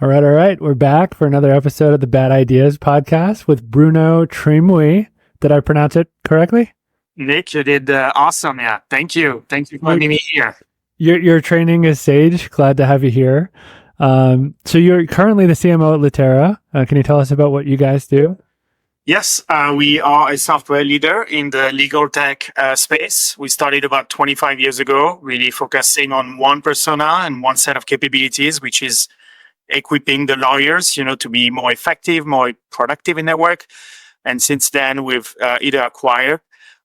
All right. We're back for another episode of the Bad Ideas podcast with Bruno Trimouille. Did I pronounce it correctly? Nick, you did awesome. Yeah. Thank you. Thank you for having me here. Your training is Sage. Glad to have you here. So you're currently the CMO at Litera. Can you tell us about what you guys do? Yes, we are a software leader in the legal tech space. We started about 25 years ago, really focusing on one persona and one set of capabilities, which is equipping the lawyers, to be more effective, more productive in their work. And since then, we've either acquired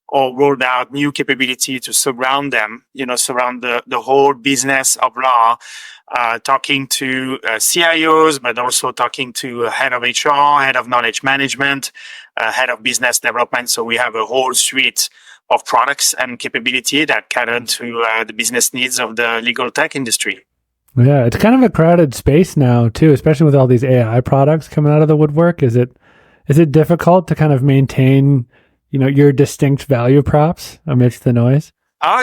or rolled out new capability to surround them, surround the whole business of law, talking to CIOs, but also talking to head of HR, head of knowledge management, head of business development. So we have a whole suite of products and capability that cater to the business needs of the legal tech industry. Yeah, it's kind of a crowded space now too, especially with all these AI products coming out of the woodwork. Is it difficult to kind of maintain, your distinct value props amidst the noise?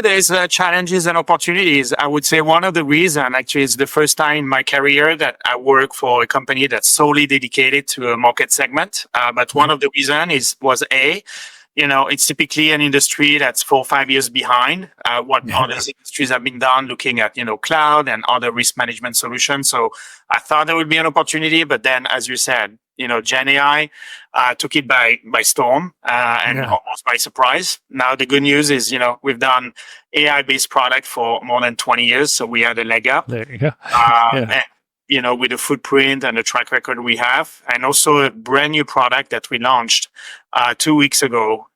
There's challenges and opportunities. I would say one of the reasons, actually, is the first time in my career that I work for a company that's solely dedicated to a market segment. But one of the reasons was it's typically an industry that's 4 or 5 years behind what other industries have been done, looking at, cloud and other risk management solutions. So I thought there would be an opportunity, but then, as you said, Gen AI took it by storm and almost by surprise. Now, the good news is, we've done AI-based product for more than 20 years, so we had a leg up. There you go. And, with the footprint and the track record we have, and also a brand new product that we launched 2 weeks ago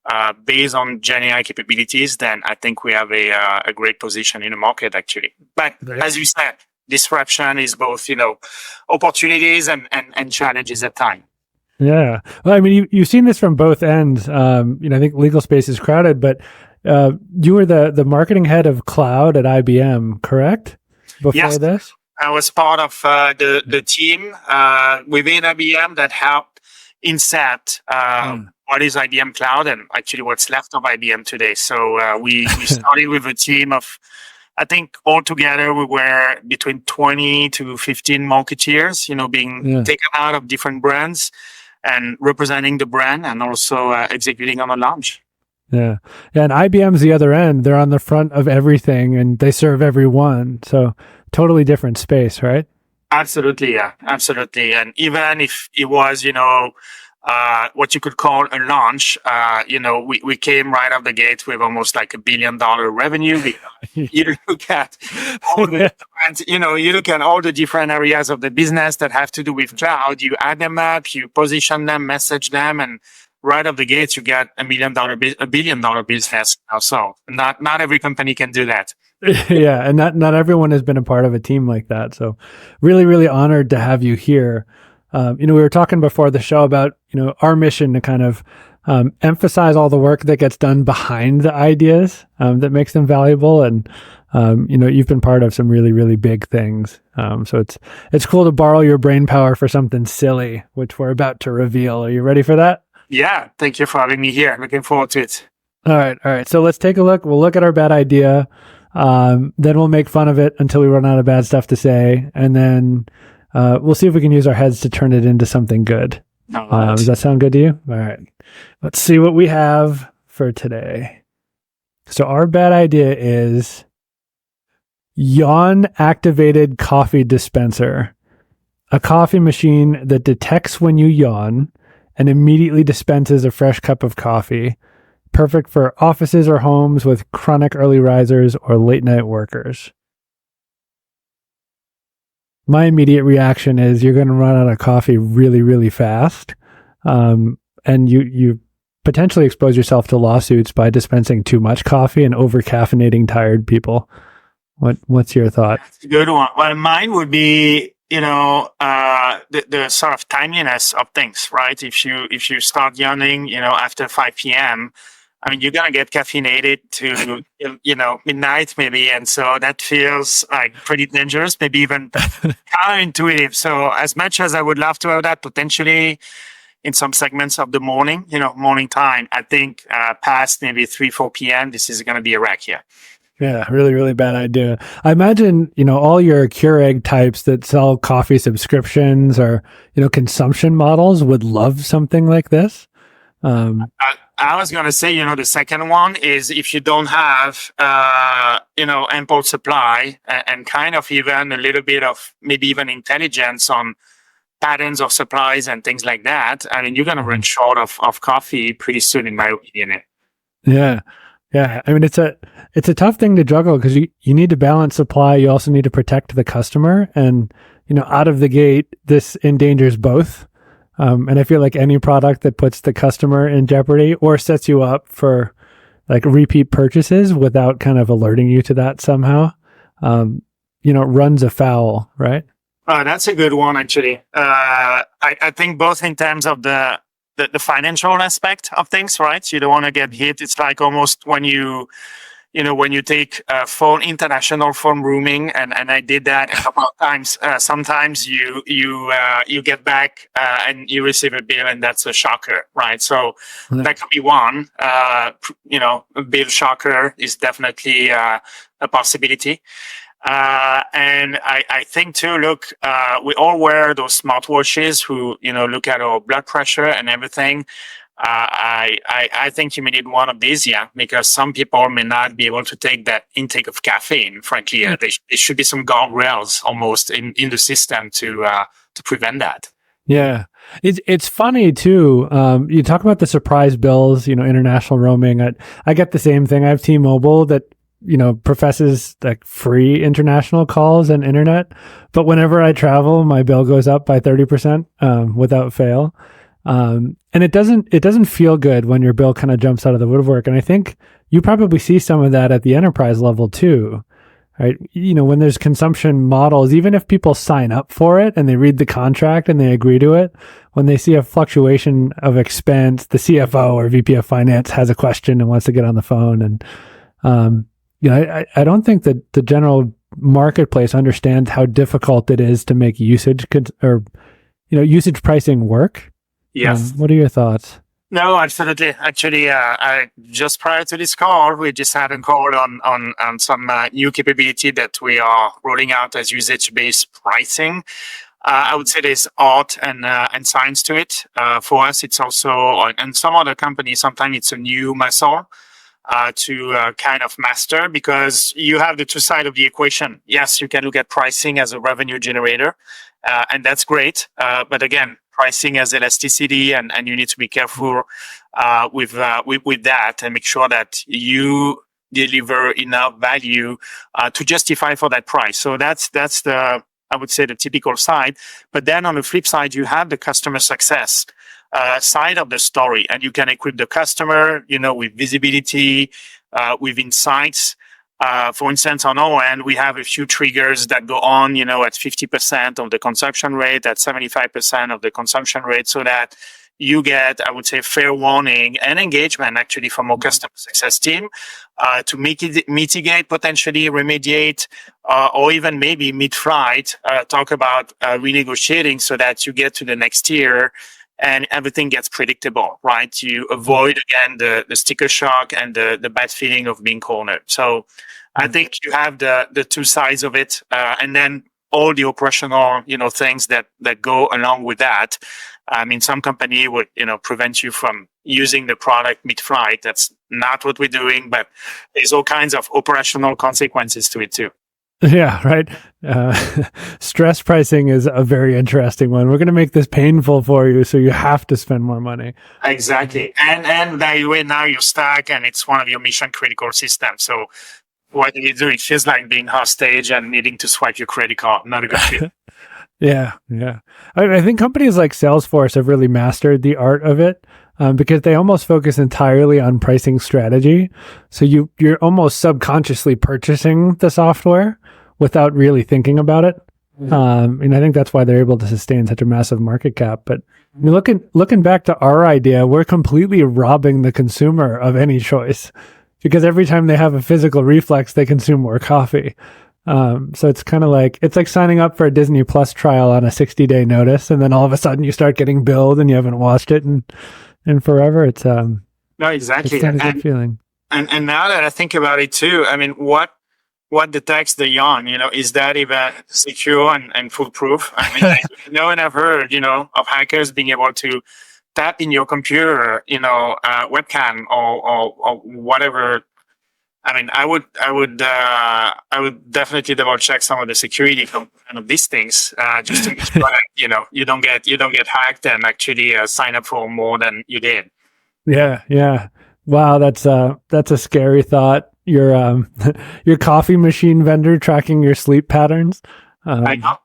based on Gen AI capabilities, then I think we have a great position in the market, actually. But as you said, disruption is both, opportunities and challenges at times. Yeah. Well, I mean, you've seen this from both ends. I think legal space is crowded, but you were the marketing head of cloud at IBM, correct? Before this? I was part of the team within IBM that helped incept what is IBM Cloud and actually what's left of IBM today. So we started with a team of, I think altogether we were between 20 to 15 marketeers, being taken out of different brands and representing the brand and also executing on a launch. Yeah. And IBM's the other end. They're on the front of everything and they serve everyone. So totally different space, right? Absolutely. Yeah, absolutely. And even if it was, what you could call a launch, we came right out the gate with almost like $1 billion revenue. You look at all the different, you look at all the different areas of the business that have to do with cloud. You add them up, you position them, message them, and right out the gate, you get $1 billion business. So not every company can do that. Yeah, and not everyone has been a part of a team like that. So really, really honored to have you here. We were talking before the show about, our mission to kind of emphasize all the work that gets done behind the ideas that makes them valuable. And, you've been part of some really, really big things. So it's cool to borrow your brain power for something silly, which we're about to reveal. Are you ready for that? Yeah, thank you for having me here. Looking forward to it. All right. So let's take a look. We'll look at our bad idea. Then we'll make fun of it until we run out of bad stuff to say. And then we'll see if we can use our heads to turn it into something good. Does that sound good to you? All right. Let's see what we have for today. So our bad idea is Yawn Activated Coffee Dispenser, a coffee machine that detects when you yawn and immediately dispenses a fresh cup of coffee. Perfect for offices or homes with chronic early risers or late night workers. My immediate reaction is you're going to run out of coffee really, really fast. And you potentially expose yourself to lawsuits by dispensing too much coffee and over caffeinating tired people. What's your thought? That's a good one. Well, mine would be, the sort of timeliness of things, right? If you start yawning, after 5 p.m., I mean, you're going to get caffeinated to, midnight maybe. And so that feels like pretty dangerous, maybe even counterintuitive. So as much as I would love to have that potentially in some segments of the morning, morning time, I think past maybe 3, 4 p.m., this is going to be a wreck here. Yeah, really, really bad idea. I imagine, all your Keurig types that sell coffee subscriptions or, consumption models would love something like this. I was going to say, the second one is if you don't have, ample supply and kind of even a little bit of maybe even intelligence on patterns of supplies and things like that, I mean, you're going to run short of coffee pretty soon, in my opinion. Yeah. Yeah. I mean, it's a tough thing to juggle because you need to balance supply. You also need to protect the customer. And, out of the gate, this endangers both. And I feel like any product that puts the customer in jeopardy or sets you up for like repeat purchases without kind of alerting you to that somehow, runs afoul, right? That's a good one, actually. I think both in terms of the financial aspect of things, right? You don't want to get hit. It's like almost when you take international phone roaming, and I did that a couple of times. Sometimes you get back and you receive a bill, and that's a shocker, right? So that could be one. A bill shocker is definitely a possibility. And I think too, look, we all wear those smartwatches who, look at our blood pressure and everything. I think you may need one of these, because some people may not be able to take that intake of caffeine. Frankly, there should be some guardrails almost in the system to prevent that. Yeah. It's funny too. You talk about the surprise bills, international roaming. I get the same thing. I have T-Mobile that, professes like free international calls and internet. But whenever I travel, my bill goes up by 30% without fail. And it doesn't feel good when your bill kind of jumps out of the woodwork. And I think you probably see some of that at the enterprise level too, right? When there's consumption models, even if people sign up for it and they read the contract and they agree to it, when they see a fluctuation of expense, the CFO or VP of finance has a question and wants to get on the phone. And, I don't think that the general marketplace understands how difficult it is to make usage pricing work. Yes. What are your thoughts? No, absolutely. Actually, just prior to this call, we just had a call on some new capability that we are rolling out as usage-based pricing. I would say there's art and science to it. For us, it's also, and some other companies, sometimes it's a new muscle to kind of master, because you have the two sides of the equation. Yes, you can look at pricing as a revenue generator, and that's great. But again, pricing as elasticity, and you need to be careful with that and make sure that you deliver enough value to justify for that price. So that's the, I would say, the typical side. But then on the flip side, you have the customer success side of the story, and you can equip the customer, with visibility, with insights. For instance, on our end, we have a few triggers that go on, at 50% of the consumption rate, at 75% of the consumption rate, so that you get, I would say, fair warning and engagement actually from our customer success team to mitigate, potentially remediate, or even maybe mid-flight, talk about renegotiating so that you get to the next tier and everything gets predictable, right? You avoid, again, the sticker shock and the bad feeling of being cornered. So I think you have the two sides of it, and then all the operational, things that go along with that. I mean, some company would, prevent you from using the product mid-flight. That's not what we're doing, but there's all kinds of operational consequences to it too. Yeah, right. Stress pricing is a very interesting one. We're going to make this painful for you, so you have to spend more money. Exactly. And by the way, now you're stuck, and it's one of your mission critical systems. So what do you do? It feels like being hostage and needing to swipe your credit card. Not a good fit. Yeah. I think companies like Salesforce have really mastered the art of it. Because they almost focus entirely on pricing strategy. So you're almost subconsciously purchasing the software without really thinking about it. And I think that's why they're able to sustain such a massive market cap. But looking back to our idea, we're completely robbing the consumer of any choice, because every time they have a physical reflex, they consume more coffee. So it's kind of like, it's like signing up for a Disney Plus trial on a 60-day notice. And then all of a sudden you start getting billed and you haven't watched it and forever. It's no, exactly. It's not a good feeling. And now that I think about it too, I mean, what detects the yawn? Is that even secure and foolproof? I mean, no one have heard, of hackers being able to tap in your computer, webcam or whatever. I mean, I would definitely double check some of the security component of these things, just to make sure that you don't get hacked and actually sign up for more than you did. Yeah. Wow, that's a scary thought. Your your coffee machine vendor tracking your sleep patterns. I know,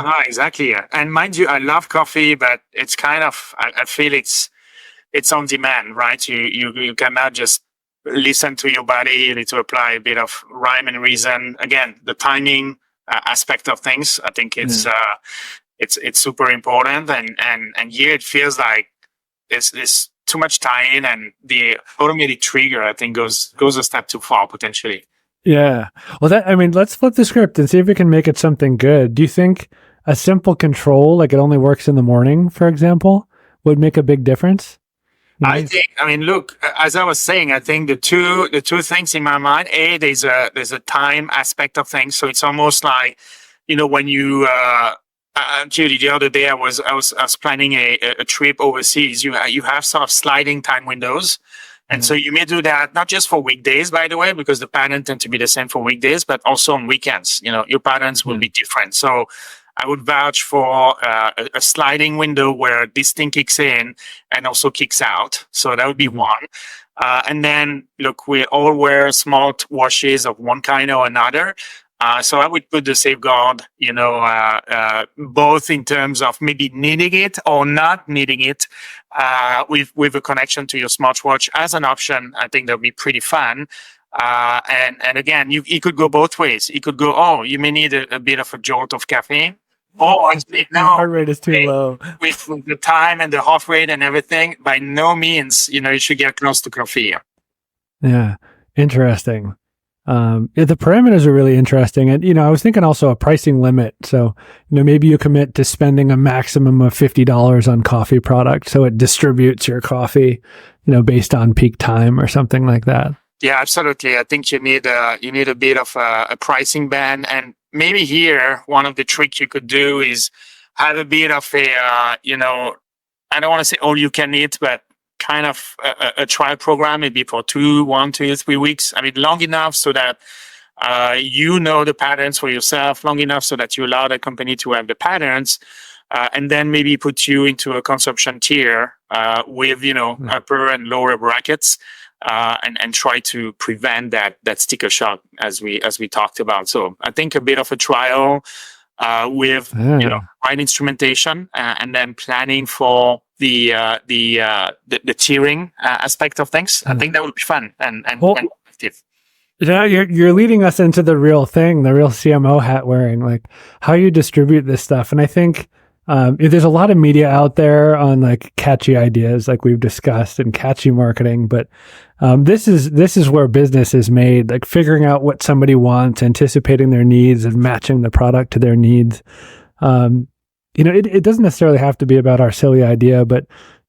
no, exactly. And mind you, I love coffee, but it's kind of I feel it's on demand, right? You cannot just listen to your body. You need to apply a bit of rhyme and reason. Again, the timing aspect of things, I think it's super important. And here it feels like there's too much tie-in, and the automated trigger, I think, goes a step too far potentially. Yeah. Well, let's flip the script and see if we can make it something good. Do you think a simple control, like it only works in the morning, for example, would make a big difference? I mean, look, as I was saying, I think the two things in my mind, there's a time aspect of things. So it's almost like, when you, actually the other day I was planning a trip overseas. You have sort of sliding time windows. And so you may do that not just for weekdays, by the way, because the patterns tend to be the same for weekdays, but also on weekends. Your patterns will be different. So I would vouch for a sliding window where this thing kicks in and also kicks out. So that would be one. And then, look, we all wear smart watches of one kind or another. So I would put the safeguard, both in terms of maybe needing it or not needing it, with a connection to your smartwatch as an option. I think that would be pretty fun. And again, it could go both ways. It could go, you may need a bit of a jolt of caffeine. Oh, no, heart rate is too low. With the time and the heart rate and everything, by no means, you should get close to coffee. Yeah, interesting. The parameters are really interesting. And, I was thinking also a pricing limit. So, maybe you commit to spending a maximum of $50 on coffee product. So it distributes your coffee, based on peak time or something like that. Yeah, absolutely. I think you need a bit of a pricing band. And maybe here, one of the tricks you could do is have a bit of a, I don't want to say all you can eat, but kind of a trial program, maybe for 1, 2, 3 weeks. I mean, long enough so that the patterns for yourself, long enough so that you allow the company to have the patterns, and then maybe put you into a consumption tier with, upper and lower brackets. And try to prevent that sticker shock as we talked about. So I think a bit of a trial with right instrumentation, and then planning for the tiering aspect of things. I think that would be fun and effective. Yeah, you're leading us into the real thing, the real CMO hat wearing, like how you distribute this stuff. And I think there's a lot of media out there on like catchy ideas, like we've discussed, and catchy marketing. But this is where business is made, like figuring out what somebody wants, anticipating their needs, and matching the product to their needs. It doesn't necessarily have to be about our silly idea, but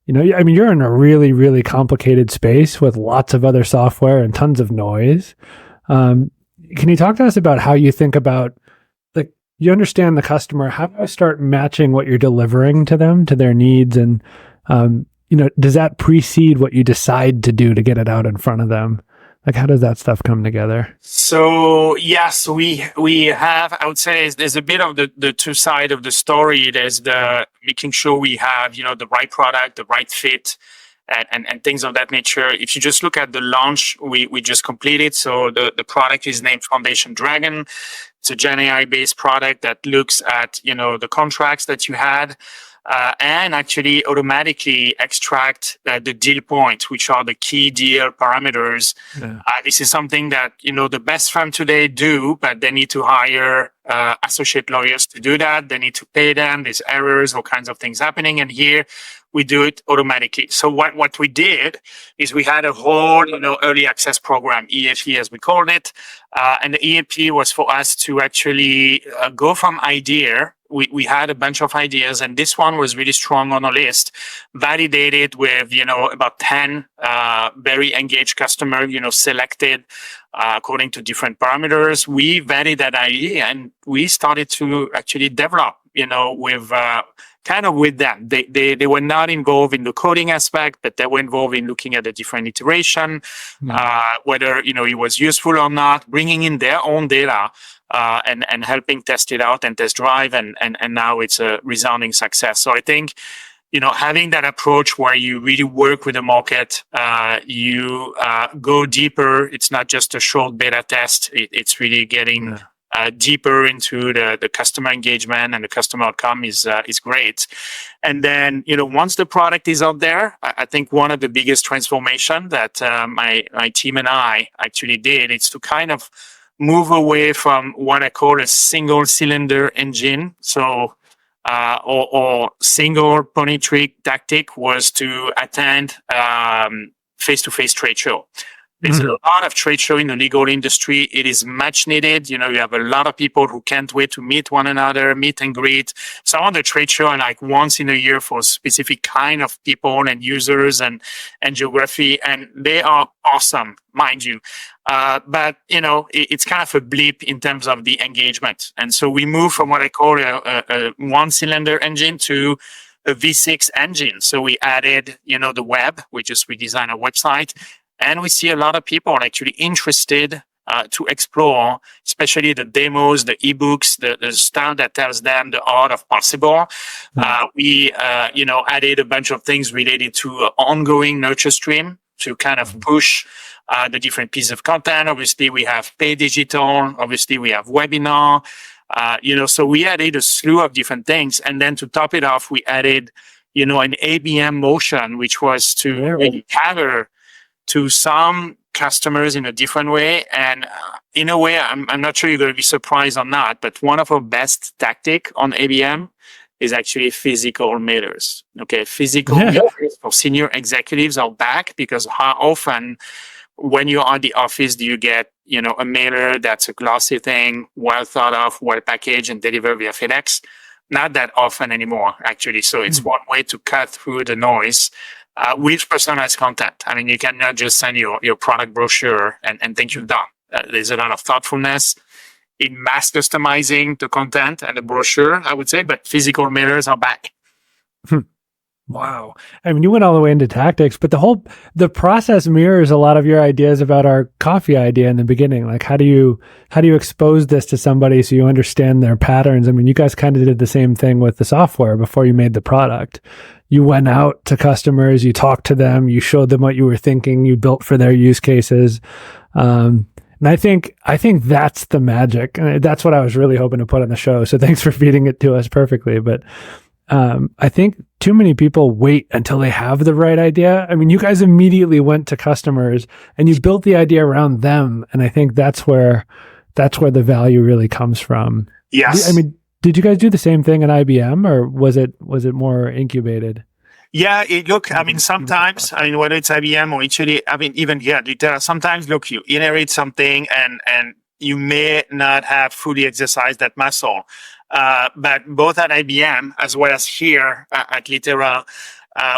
you're in a really, really complicated space with lots of other software and tons of noise. Can you talk to us about how you think about, you understand the customer, how do you start matching what you're delivering to them, to their needs? And, does that precede what you decide to do to get it out in front of them? Like, how does that stuff come together? So, yes, we have, I would say there's a bit of the two sides of the story. There's the making sure we have, the right product, the right fit, and things of that nature. If you just look at the launch we just completed, so the product is named Foundation Dragon. It's a Gen AI based product that looks at, the contracts that you had, and actually automatically extract the deal points, which are the key deal parameters. Yeah. This is something that, the best firm today do, but they need to hire associate lawyers to do that. They need to pay them. There's errors, all kinds of things happening. And here we do it automatically. So what we did is we had a whole, early access program, EAP as we called it. And the EAP was for us to actually go from idea, we had a bunch of ideas, and this one was really strong on our list, validated with, about 10 very engaged customer, selected according to different parameters. We validated that idea, and we started to actually develop, with kind of with them. They were not involved in the coding aspect, but they were involved in looking at the different iteration, whether, it was useful or not, bringing in their own data, and helping test it out and test drive. And now it's a resounding success. So I think, having that approach where you really work with the market, you go deeper. It's not just a short beta test. It's really getting deeper into the customer engagement, and the customer outcome is great. And then, once the product is out there, I think one of the biggest transformation that my team and I actually did is to kind of move away from what I call a single cylinder engine. So, or single pony trick tactic was to attend face-to-face trade show. There's a lot of trade show in the legal industry. It is much needed. You have a lot of people who can't wait to meet one another, meet and greet. Some of the trade show are like once in a year for specific kind of people and users and geography, and they are awesome, mind you. But it's kind of a blip in terms of the engagement. And so we move from what I call a one-cylinder engine to a V6 engine. So we added, the web. We just redesigned our website. And we see a lot of people actually interested to explore, especially the demos, the ebooks, the stuff that tells them the art of possible. We, added a bunch of things related to ongoing nurture stream to kind of push the different pieces of content. Obviously, we have paid digital. Obviously, we have webinar. So we added a slew of different things. And then to top it off, we added, an ABM motion, which was to really cater to some customers in a different way. And in a way, I'm not sure you're going to be surprised or not, but one of our best tactic on ABM is actually physical mailers. Okay, physical mailers for senior executives are back, because how often when you're at the office do you get, a mailer that's a glossy thing, well thought of, well packaged, and delivered via FedEx? Not that often anymore, actually. So it's one way to cut through the noise. With personalized content. I mean, you cannot just send your product brochure and think you're done. There's a lot of thoughtfulness in mass customizing the content and the brochure, I would say, but physical mailers are back. Wow. I mean, you went all the way into tactics, but the process mirrors a lot of your ideas about our coffee idea in the beginning. Like, how do you expose this to somebody so you understand their patterns? I mean, you guys kind of did the same thing with the software before you made the product. You went out to customers, you talked to them, you showed them what you were thinking, you built for their use cases. And I think that's the magic. And that's what I was really hoping to put on the show. So thanks for feeding it to us perfectly. But I think too many people wait until they have the right idea. I mean, you guys immediately went to customers and you built the idea around them. And I think that's where the value really comes from. Yes. I mean, did you guys do the same thing at IBM, or was it more incubated? Yeah, sometimes, whether it's IBM or actually, even here, Litera, sometimes, look, you inherit something and you may not have fully exercised that muscle. But both at IBM as well as here at Litera,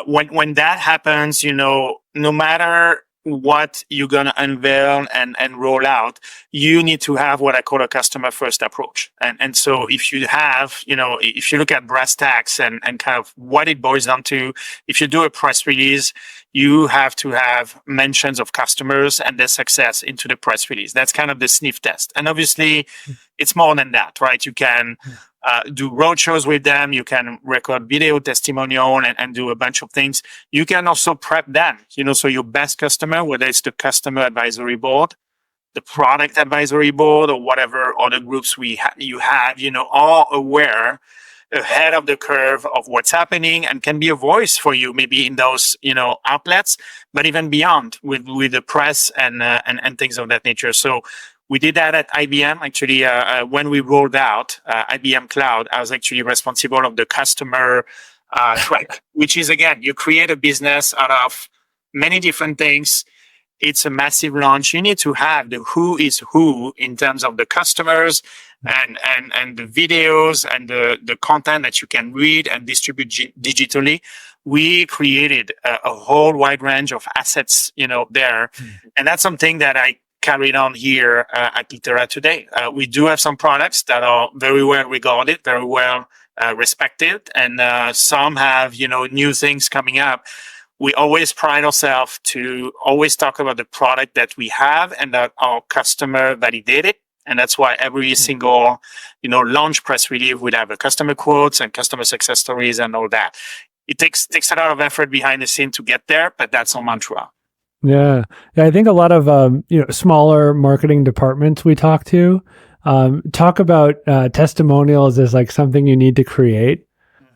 when that happens, no matter what you're going to unveil and roll out, you need to have what I call a customer first approach. And so if you have, if you look at brass tacks and kind of what it boils down to, if you do a press release, you have to have mentions of customers and their success into the press release. That's kind of the sniff test. And obviously it's more than that, right? You can do roadshows with them. You can record video testimonial and do a bunch of things. You can also prep them, so your best customer, whether it's the customer advisory board, the product advisory board, or whatever other groups you have, are aware ahead of the curve of what's happening and can be a voice for you, maybe in those, outlets, but even beyond with the press and things of that nature. So we did that at IBM. Actually, when we rolled out IBM Cloud, I was actually responsible of the customer track, which is, again, you create a business out of many different things. it's a massive launch. You need to have the who is who in terms of the customers and the videos and the content that you can read and distribute digitally. We created a whole wide range of assets, there. And that's something that I carried on here at Litera today. We do have some products that are very well regarded, very well respected, and some have, new things coming up. We always pride ourselves to always talk about the product that we have and that our customer validated. And that's why every single, launch press release would have a customer quotes and customer success stories and all that. It takes a lot of effort behind the scene to get there, but that's our mantra. Yeah. I think a lot of smaller marketing departments we talk to talk about testimonials as like something you need to create.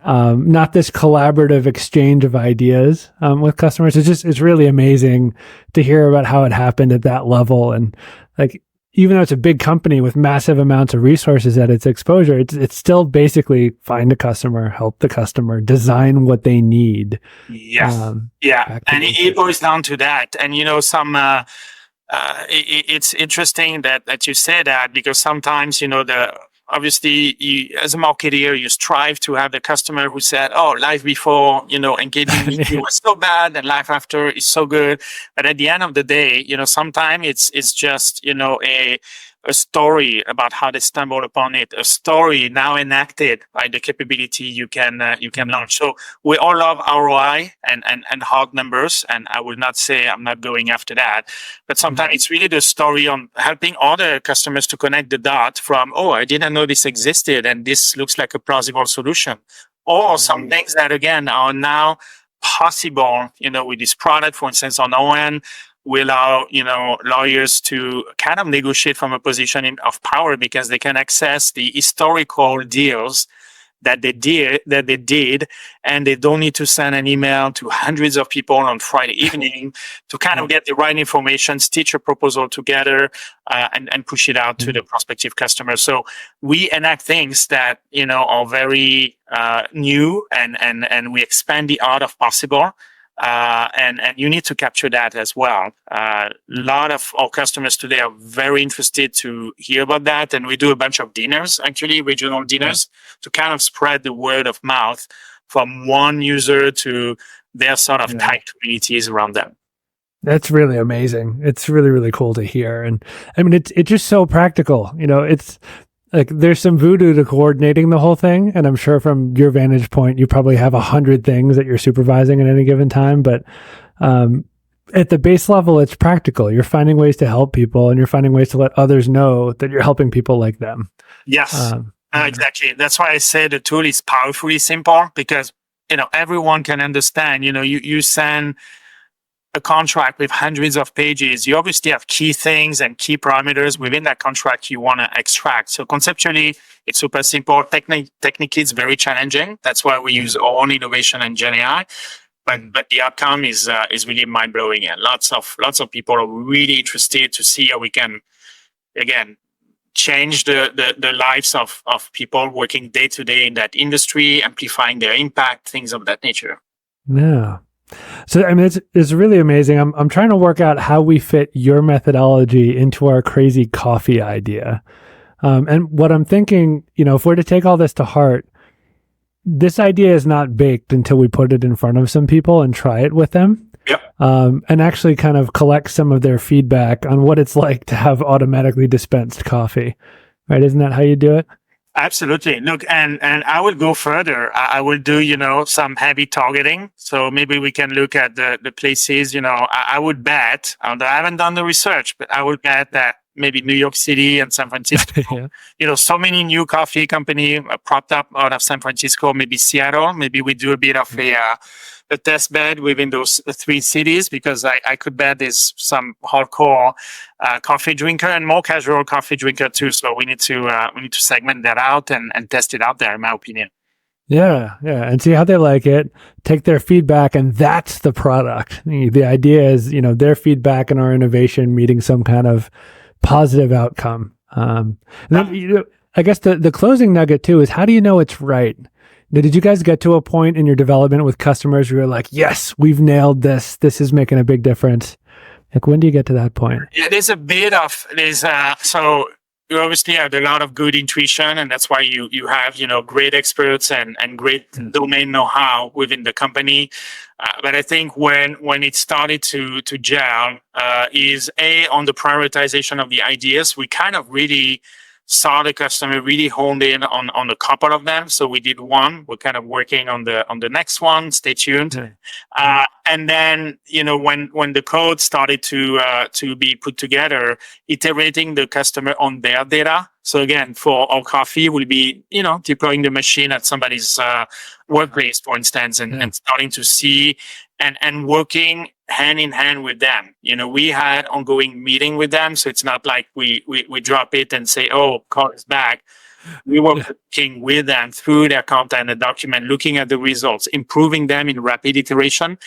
Not this collaborative exchange of ideas with customers. It's really amazing to hear about how it happened at that level. And like, even though it's a big company with massive amounts of resources at its exposure, it's still basically find a customer, help the customer, design what they need. Yes. And it boils down to that. And, it's interesting that you say that, because sometimes, obviously, as a marketer, you strive to have the customer who said, "Oh, life before, engaging with you was so bad, and life after is so good." But at the end of the day, sometimes it's just, a story about how they stumbled upon it, a story now enacted by the capability you can launch. So we all love ROI and hard numbers, and I will not say I'm not going after that, but sometimes it's really the story on helping other customers to connect the dot from, "Oh, I didn't know this existed, and this looks like a plausible solution," or some things that again are now possible, with this product. For instance, on our end, we allow, lawyers to kind of negotiate from a position of power, because they can access the historical deals that they did, and they don't need to send an email to hundreds of people on Friday evening to kind of get the right information, stitch a proposal together, and push it out to the prospective customer. So we enact things that, are very new, and we expand the art of possible. And you need to capture that as well. A lot of our customers today are very interested to hear about that. And we do a bunch of dinners, actually, regional dinners, to kind of spread the word of mouth from one user to their sort of tight communities around them. That's really amazing. It's really, really cool to hear. And I mean, it's just so practical. It's like there's some voodoo to coordinating the whole thing. And I'm sure from your vantage point, you probably have 100 things that you're supervising at any given time. But at the base level, it's practical. You're finding ways to help people, and you're finding ways to let others know that you're helping people like them. Yes, exactly. That's why I say the tool is powerfully simple, because, everyone can understand. You send a contract with hundreds of pages, you obviously have key things and key parameters within that contract you want to extract. So conceptually, it's super simple. Technically, it's very challenging. That's why we use our own innovation and Gen AI. But the outcome is really mind blowing, and lots of people are really interested to see how we can, again, change the lives of people working day to day in that industry, amplifying their impact, things of that nature. Yeah. So, I mean, it's really amazing. I'm trying to work out how we fit your methodology into our crazy coffee idea. And what I'm thinking, if we're to take all this to heart, this idea is not baked until we put it in front of some people and try it with them. Yep. And actually kind of collect some of their feedback on what it's like to have automatically dispensed coffee. Right? Isn't that how you do it? Absolutely. Look, and I would go further. I will do, some heavy targeting. So maybe we can look at the places, I would bet, although I haven't done the research, but I would bet that maybe New York City and San Francisco, so many new coffee company propped up out of San Francisco, maybe Seattle. Maybe we do a bit of a test bed within those three cities, because I could bet there's some hardcore coffee drinker and more casual coffee drinker too. So we need to segment that out and test it out there, in my opinion. Yeah, and see how they like it, take their feedback, and that's the product. The idea is, their feedback and our innovation meeting some kind of positive outcome. And then, I guess the closing nugget too is, how do you know it's right? Did you guys get to a point in your development with customers where you're like, yes, we've nailed this. This is making a big difference? Like, when do you get to that point? Yeah, so you obviously have a lot of good intuition, and that's why you have great experts and great domain know-how within the company. But I think when it started to gel is on the prioritization of the ideas. We kind of really saw the customer really honed in on a couple of them. So we did one. We're kind of working on the next one. Stay tuned. And then when the code started to be put together, iterating the customer on their data. So again, for our coffee, we'll be deploying the machine at somebody's workplace, for instance, and starting to see and working hand in hand with them. We had ongoing meeting with them, so it's not like we drop it and say, "Oh, call us back." We were working with them through their content and document, looking at the results, improving them in rapid iteration.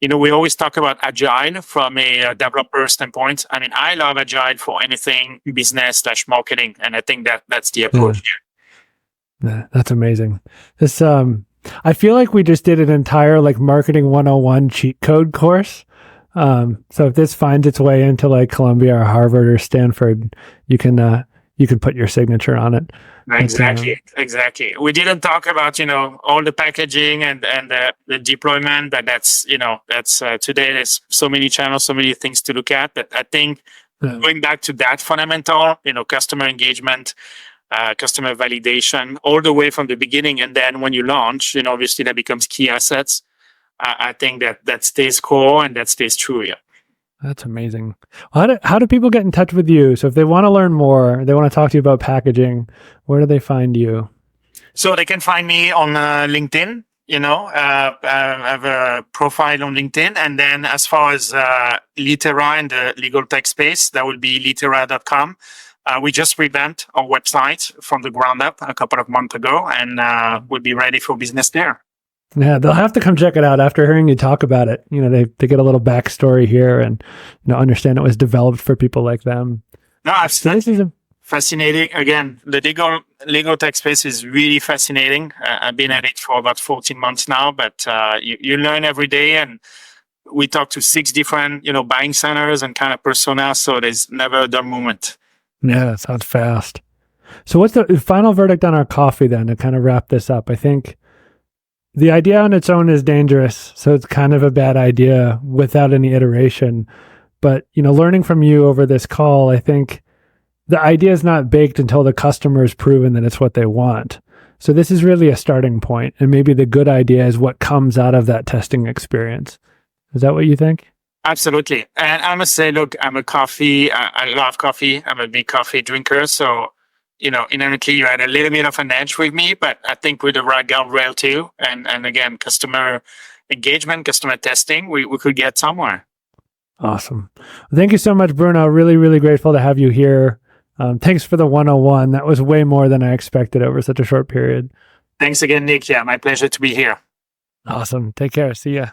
We always talk about agile from a developer standpoint. I mean, I love agile for anything business/marketing, and I think that's the approach here. Yeah, that's amazing. This I feel like we just did an entire marketing 101 cheat code course. So if this finds its way into Columbia or Harvard or Stanford, you can put your signature on it. Exactly. We didn't talk about all the packaging and the deployment, but that's today there's so many channels, so many things to look at. But I think going back to that fundamental, customer engagement, customer validation, all the way from the beginning, and then when you launch, obviously that becomes key assets. I think that stays core and that stays true. Yeah. That's amazing. How do people get in touch with you? So if they want to learn more, they want to talk to you about packaging, where do they find you? So they can find me on LinkedIn. I have a profile on LinkedIn. And then as far as Litera in the legal tech space, that will be litera.com. We just revamped our website from the ground up a couple of months ago, and we'll be ready for business there. Yeah, they'll have to come check it out after hearing you talk about it. They get a little backstory here and understand it was developed for people like them. No, absolutely. Fascinating. Again, the legal tech space is really fascinating. I've been at it for about 14 months now, but you learn every day, and we talk to 6 different buying centers and kind of personas, so there's never a dull moment. Yeah, that sounds fast. So what's the final verdict on our coffee then, to kind of wrap this up? I think the idea on its own is dangerous, so it's kind of a bad idea without any iteration. But, learning from you over this call, I think the idea is not baked until the customer has proven that it's what they want. So this is really a starting point, and maybe the good idea is what comes out of that testing experience. Is that what you think? Absolutely. And I must say, look, I love coffee. I'm a big coffee drinker. So, inherently you had a little bit of an edge with me, but I think with the right guardrail too. And again, customer engagement, customer testing, we could get somewhere. Awesome. Thank you so much, Bruno. Really, really grateful to have you here. Thanks for the 101. That was way more than I expected over such a short period. Thanks again, Nick. Yeah, my pleasure to be here. Awesome. Take care. See ya.